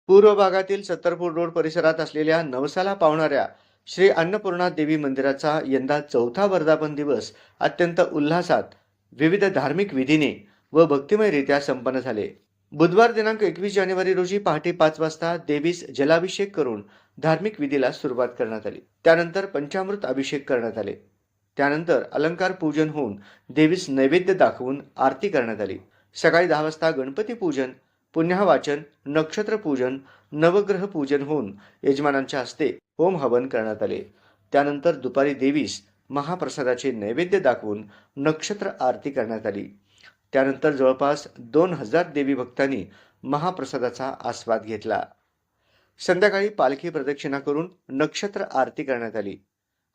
पूर्व भागातील सत्तरपूर रोड परिसरात असलेल्या नवसाला पावणाऱ्या श्री अन्नपूर्णा देवी मंदिराचा यंदा चौथा वर्धापन दिवस अत्यंत उल्हासात विविध धार्मिक विधीने व भक्तिमयरित्या संपन्न झाले. बुधवार दिनांक 21 जानेवारी रोजी पहाटे 5 वाजता देवीस जलाभिषेक करून धार्मिक विधीला सुरुवात करण्यात आली. त्यानंतर पंचामृत अभिषेक करण्यात आले. त्यानंतर अलंकार पूजन होऊन देवीस नैवेद्य दाखवून आरती करण्यात आली. सकाळी 10 वाजता गणपती पूजन, पुण्याहवाचन, नक्षत्र पूजन, नवग्रह पूजन होऊन यजमानांच्या हस्ते होम हवन करण्यात आले. त्यानंतर दुपारी देवीस महाप्रसादाचे नैवेद्य दाखवून नक्षत्र आरती करण्यात आली. त्यानंतर जवळपास 2000 देवी भक्तांनी महाप्रसादाचा आस्वाद घेतला. संध्याकाळी पालखी प्रदक्षिणा करून नक्षत्र आरती करण्यात आली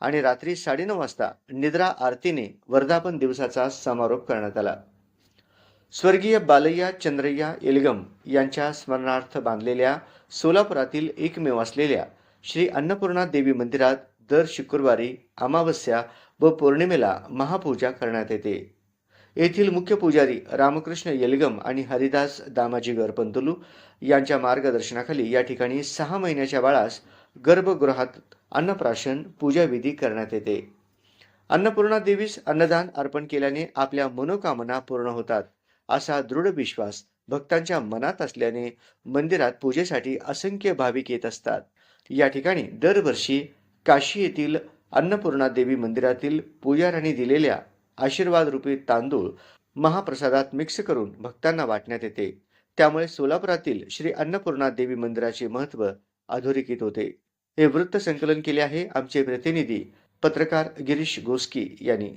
आणि रात्री 9:30 वाजता निद्रा आरतीने वर्धापन दिवसाचा समारोप करण्यात आला. स्वर्गीय बालय्या चंद्रय्या येलगम यांच्या स्मरणार्थ बांधलेल्या सोलापुरातील एकमेव असलेल्या श्री अन्नपूर्णा देवी मंदिरात दर शुक्रवारी अमावस्या व पौर्णिमेला महापूजा करण्यात येते. येथील मुख्य पुजारी रामकृष्ण येलगम आणि हरिदास दामाजी गरपंतलू यांच्या मार्गदर्शनाखाली या ठिकाणी 6 महिन्याच्या बाळास गर्भगृहात अन्नप्राशन पूजाविधी करण्यात येते. अन्नपूर्णा देवीस अन्नदान अर्पण केल्याने आपल्या मनोकामना पूर्ण होतात असा दृढ विश्वास भक्तांच्या मनात असल्याने मंदिरात पूजेसाठी असंख्य भाविक येत असतात. या ठिकाणी दरवर्षी काशी येथील अन्नपूर्णा देवी मंदिरातील पुजाऱ्यांनी दिलेल्या आशीर्वाद रूपी तांदूळ महाप्रसादात मिक्स करून भक्तांना वाटण्यात येते. त्यामुळे सोलापुरातील श्री अन्नपूर्णा देवी मंदिराचे महत्त्व अधोरेखित होते. हे वृत्त संकलन केले आहे आमचे प्रतिनिधी पत्रकार गिरीश गोस्की यांनी.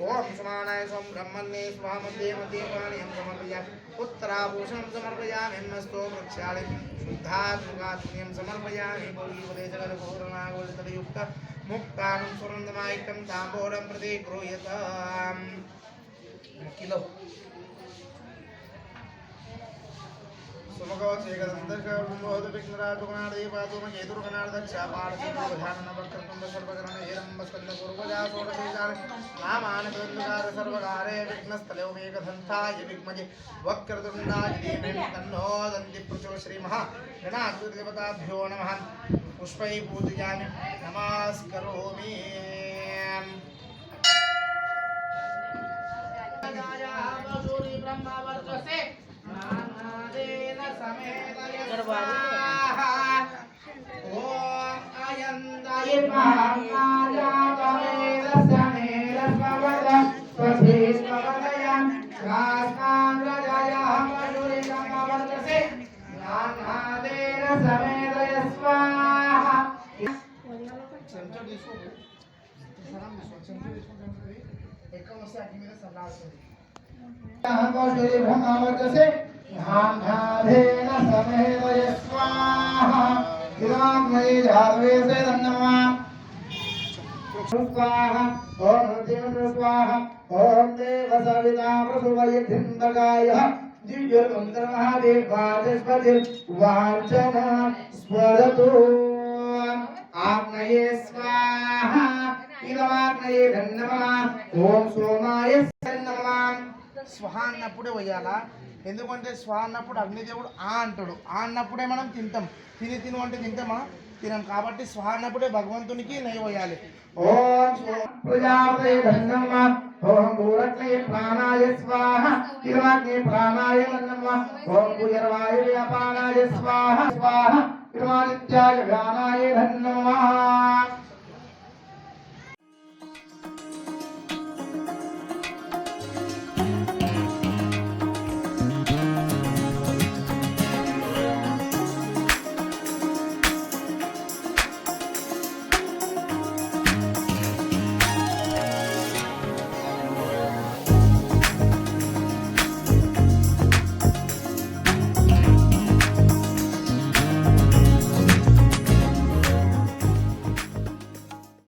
ओम समानाय स्वम ब्रह्मण्ये स्वाहा मध्ये मध्ये प्राणियं समर्पयामि उत्तराभूषणं समर्पयामि नमस्तो वृक्षाले शुद्धात्मकात्म्यं समर्पयामि गौरीपदे जगद्घोरनागोलितयुक्त मुक्तानं सुरन्दमायिकं ताम्बूलं प्रति गृह्यताम् किलो सुमगवत् एकदन्तर्गणराजुगणादेवातुमकेतुर्गणार्दक्षापाणिध्यानवक्रतुण्ड सर्वगणन हेरम्बस्कन्दपूर्वजा षोडशेतानि नामानि सर्वकारे विघ्नस्थले मेघधन्ताय विद्महे वक्रतुण्डाय धीमहि तन्नो दन्ति प्रचोदयात् श्रीमहा गणाधिपतिदेवताभ्यो नमः पुष्पैः पूजयामि नमस्करोमि ओम स्वाहा ओम देव स्वाहा ओम देव सविता प्रसुवयधिंदगाय दिव्य मंत्र महादेव वाचस्पति वाचन स्वरतु आग्नये स्वाहा इदमाग्नये नमः ओम सोमाय नमः స్వహ అన్నప్పుడే వేయాలా ఎందుకంటే స్వ అన్నప్పుడు అగ్నిదేవుడు ఆ అంటాడు ఆ అన్నప్పుడే మనం తింటాం తిను అంటే తింటామా తినం కాబట్టి స్వహ అన్నప్పుడే భగవంతునికి నెయ్యి వేయాలి ఓం ప్రజాపతే ధన్యమ ఓం భూరగ్నే ప్రాణాయ స్వాహ తిరువాగ్నే ప్రాణాయ నమః ఓం భూయర్వాయ వ్యాపానాయ స్వాహ స్వాహ తిరువాదిత్యాయ వ్యానాయ ధన్యమ